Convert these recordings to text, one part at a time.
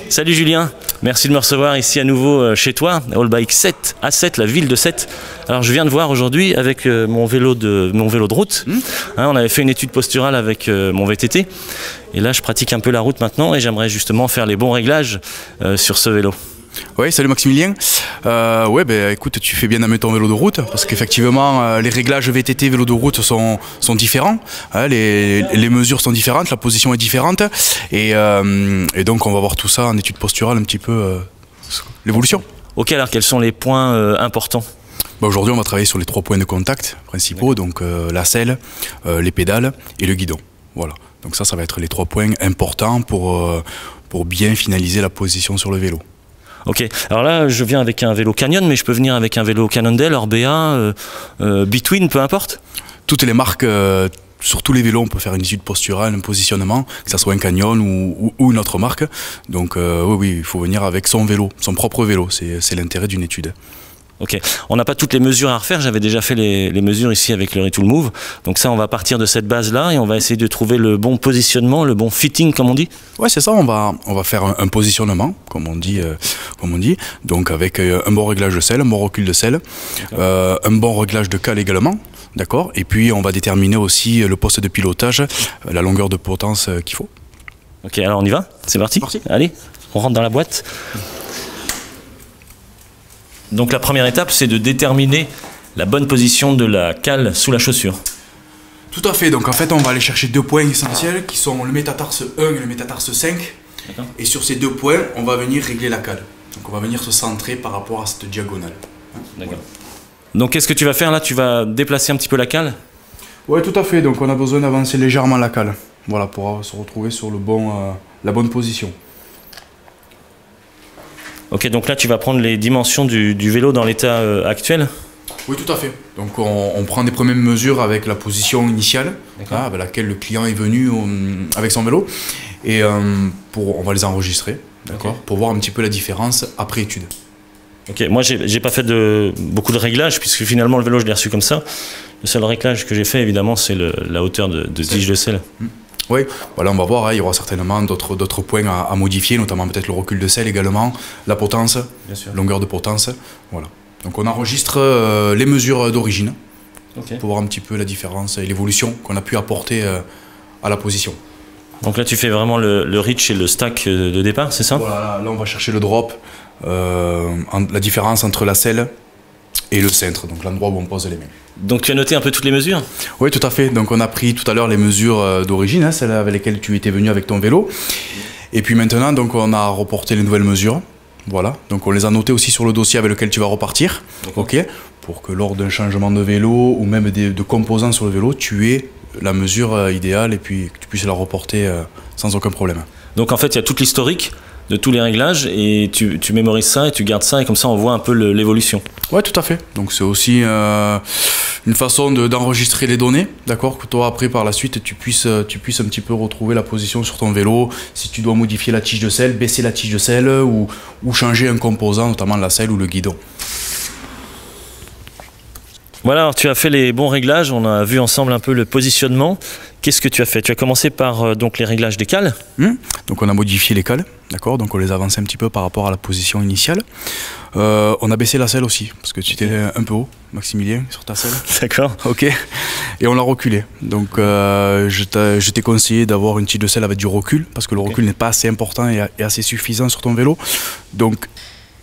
Salut Julien, merci de me recevoir ici à nouveau chez toi, All Bike 7 à 7, la ville de Sète. Alors je viens de voir aujourd'hui avec mon vélo de route. On avait fait une étude posturale avec mon VTT et là je pratique un peu la route maintenant et j'aimerais justement faire les bons réglages sur ce vélo. Oui, salut Maximilien. Ouais, ben écoute, tu fais bien d'amener ton vélo de route parce qu'effectivement, les réglages VTT vélo de route sont différents. Les mesures sont différentes, la position est différente. Et donc, on va voir tout ça en étude posturale, un petit peu l'évolution. Ok, alors quels sont les points importants? Aujourd'hui, on va travailler sur les 3 points de contact principaux, donc la selle, les pédales et le guidon. Voilà. Donc ça va être les 3 points importants pour bien finaliser la position sur le vélo. Ok, alors là je viens avec un vélo Canyon, mais je peux venir avec un vélo Cannondale, Orbea, Between, peu importe. Toutes les marques, sur tous les vélos, on peut faire une étude posturale, un positionnement, que ce soit un Canyon ou une autre marque. Donc oui, il faut venir avec son vélo, son propre vélo, c'est l'intérêt d'une étude. Ok, on n'a pas toutes les mesures à refaire, j'avais déjà fait les mesures ici avec le Retool Move. Donc ça, on va partir de cette base-là et on va essayer de trouver le bon positionnement, le bon fitting, comme on dit. Ouais, c'est ça, on va faire un positionnement, comme on dit. Donc avec un bon réglage de selle, un bon recul de selle, un bon réglage de cale également, d'accord. Et puis on va déterminer aussi le poste de pilotage, la longueur de potence qu'il faut. Ok, alors on y va? C'est parti? Allez, on rentre dans la boîte. Donc la première étape, c'est de déterminer la bonne position de la cale sous la chaussure. Tout à fait, donc en fait on va aller chercher 2 points essentiels qui sont le métatarse 1 et le métatarse 5. Et sur ces 2 points, on va venir régler la cale. Donc on va venir se centrer par rapport à cette diagonale. D'accord. Donc qu'est-ce que tu vas faire là? Tu vas déplacer un petit peu la cale? Oui, tout à fait, donc on a besoin d'avancer légèrement la cale. Voilà, pour se retrouver sur la bonne position. Ok, donc là tu vas prendre les dimensions du vélo dans l'état actuel? Oui, tout à fait. Donc on prend des premières mesures avec la position initiale, avec laquelle le client est venu avec son vélo. Et on va les enregistrer, d'accord, pour voir un petit peu la différence après étude. Ok, moi j'ai pas fait beaucoup de réglages puisque finalement le vélo je l'ai reçu comme ça. Le seul réglage que j'ai fait évidemment c'est la hauteur de tige de selle. Oui, voilà, on va voir, il y aura certainement d'autres points à modifier, notamment peut-être le recul de selle également, la potence, longueur de potence. Voilà. Donc on enregistre les mesures d'origine pour voir un petit peu la différence et l'évolution qu'on a pu apporter à la position. Donc là tu fais vraiment le reach et le stack de départ, c'est ça? Voilà, là on va chercher le drop, la différence entre la selle et le cintre, donc l'endroit où on pose les mains. Donc tu as noté un peu toutes les mesures? Oui, tout à fait. Donc on a pris tout à l'heure les mesures d'origine, celles avec lesquelles tu étais venu avec ton vélo. Et puis maintenant, donc, on a reporté les nouvelles mesures. Voilà. Donc on les a notées aussi sur le dossier avec lequel tu vas repartir. Ok. Pour que lors d'un changement de vélo ou même de composants sur le vélo, tu aies la mesure idéale et puis que tu puisses la reporter sans aucun problème. Donc en fait, il y a toute l'historique de tous les réglages et tu mémorises ça et tu gardes ça et comme ça on voit un peu l'évolution. Ouais, tout à fait. Donc c'est aussi une façon d'enregistrer les données, d'accord, que toi après par la suite tu puisses un petit peu retrouver la position sur ton vélo, si tu dois modifier la tige de selle, baisser la tige de selle ou changer un composant, notamment la selle ou le guidon. Voilà, alors tu as fait les bons réglages, on a vu ensemble un peu le positionnement. Qu'est-ce que tu as fait? Tu as commencé par donc les réglages des cales. Donc on a modifié les cales, d'accord, donc on les a avancées un petit peu par rapport à la position initiale. On a baissé la selle aussi, parce que tu étais un peu haut, Maximilien, sur ta selle. D'accord. Ok. Et on l'a reculé. Donc je t'ai conseillé d'avoir une tige de selle avec du recul, parce que le recul n'est pas assez important et assez suffisant sur ton vélo. Donc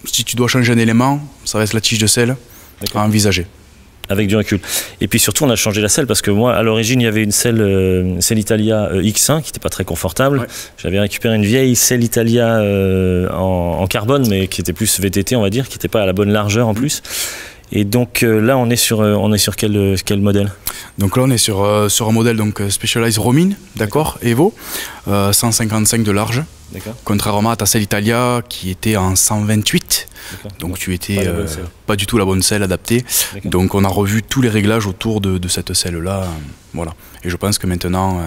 si tu dois changer un élément, ça reste la tige de selle à envisager. Avec du recul. Et puis surtout, on a changé la selle parce que moi, à l'origine, il y avait une selle Italia X1 qui n'était pas très confortable. Ouais. J'avais récupéré une vieille selle Italia en carbone, mais qui était plus VTT, on va dire, qui n'était pas à la bonne largeur en plus. Et donc là, on est sur quel modèle? Donc là, on est sur un modèle donc Specialized Romin, d'accord, Evo, 155 de large. Contrairement à ta selle Italia qui était en 128, donc tu étais pas du tout la bonne selle adaptée. Donc on a revu tous les réglages autour de cette selle là, voilà. Et je pense que maintenant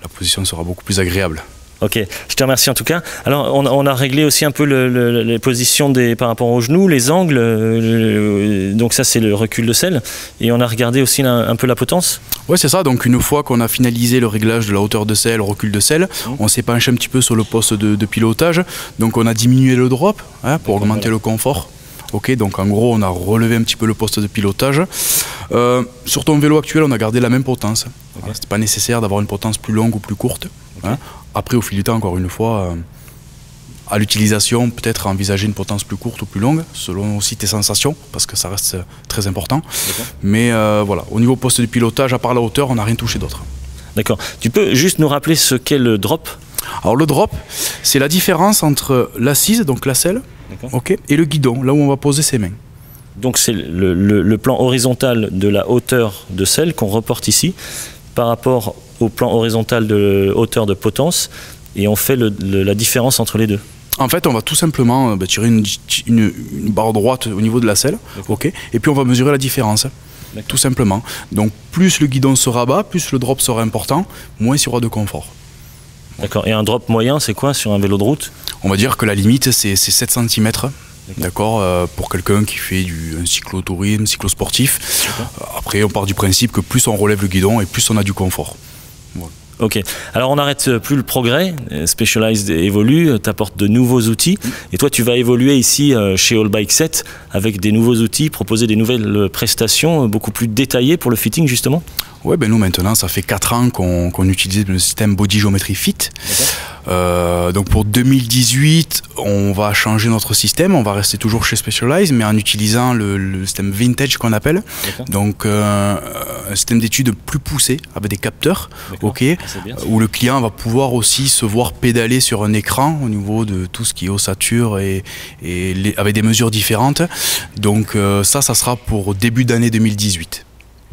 la position sera beaucoup plus agréable. Ok, je te remercie en tout cas. Alors, on a réglé aussi un peu les positions par rapport aux genoux, les angles. Donc ça, c'est le recul de selle. Et on a regardé aussi un peu la potence. Ouais, c'est ça. Donc une fois qu'on a finalisé le réglage de la hauteur de selle, le recul de selle, on s'est penché un petit peu sur le poste de pilotage. Donc on a diminué le drop pour augmenter le confort. Ok, donc en gros, on a relevé un petit peu le poste de pilotage. Sur ton vélo actuel, on a gardé la même potence. Okay. C'est pas nécessaire d'avoir une potence plus longue ou plus courte. Okay. Après, au fil du temps, encore une fois, à l'utilisation, peut-être envisager une potence plus courte ou plus longue, selon aussi tes sensations, parce que ça reste très important. Mais voilà, au niveau poste de pilotage, à part la hauteur, on n'a rien touché d'autre. D'accord. Tu peux juste nous rappeler ce qu'est le drop? Alors le drop, c'est la différence entre l'assise, donc la selle, okay, et le guidon, là où on va poser ses mains. Donc c'est le plan horizontal de la hauteur de selle qu'on reporte ici par rapport au plan horizontal de hauteur de potence, et on fait la différence entre les deux. En fait, on va tout simplement tirer une barre droite au niveau de la selle, okay, et puis on va mesurer la différence, tout simplement. Donc plus le guidon sera bas, plus le drop sera important, moins il y aura de confort. D'accord. Et un drop moyen, c'est quoi sur un vélo de route? On va dire que la limite, c'est 7 cm. D'accord, pour quelqu'un qui fait un cyclotourisme, cyclosportif. Après, on part du principe que plus on relève le guidon et plus on a du confort. Voilà. Ok, alors on n'arrête plus le progrès. Specialized évolue, t'apporte de nouveaux outils, et toi tu vas évoluer ici chez All Bike Set avec des nouveaux outils, proposer des nouvelles prestations beaucoup plus détaillées pour le fitting justement. Ouais, ben nous maintenant ça fait 4 ans qu'on utilise le système Body Geometry Fit. Donc pour 2018, on va changer notre système, on va rester toujours chez Specialized, mais en utilisant le système Vintage qu'on appelle. Donc un système d'études plus poussé avec des capteurs, okay, où le client va pouvoir aussi se voir pédaler sur un écran au niveau de tout ce qui est ossature et avec des mesures différentes. Donc ça sera pour début d'année 2018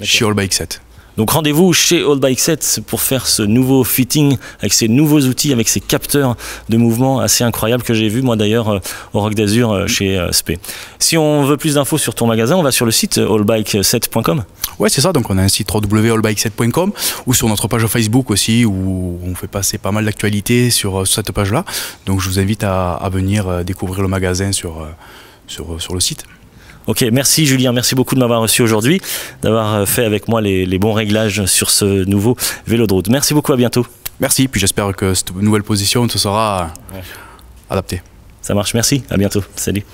chez All Bike Set. Donc rendez-vous chez All Bike Set pour faire ce nouveau fitting avec ces nouveaux outils, avec ces capteurs de mouvement assez incroyables que j'ai vu moi d'ailleurs au Roc d'Azur chez Spé. Si on veut plus d'infos sur ton magasin, on va sur le site allbikeset.com. Ouais, c'est ça, donc on a un site www.allbikeset.com ou sur notre page Facebook aussi où on fait passer pas mal d'actualités sur cette page-là. Donc je vous invite à venir découvrir le magasin sur le site. Ok, merci Julien, merci beaucoup de m'avoir reçu aujourd'hui, d'avoir fait avec moi les bons réglages sur ce nouveau vélo de route. Merci beaucoup, à bientôt. Merci, puis j'espère que cette nouvelle position te sera adaptée. Ça marche, merci, à bientôt, salut.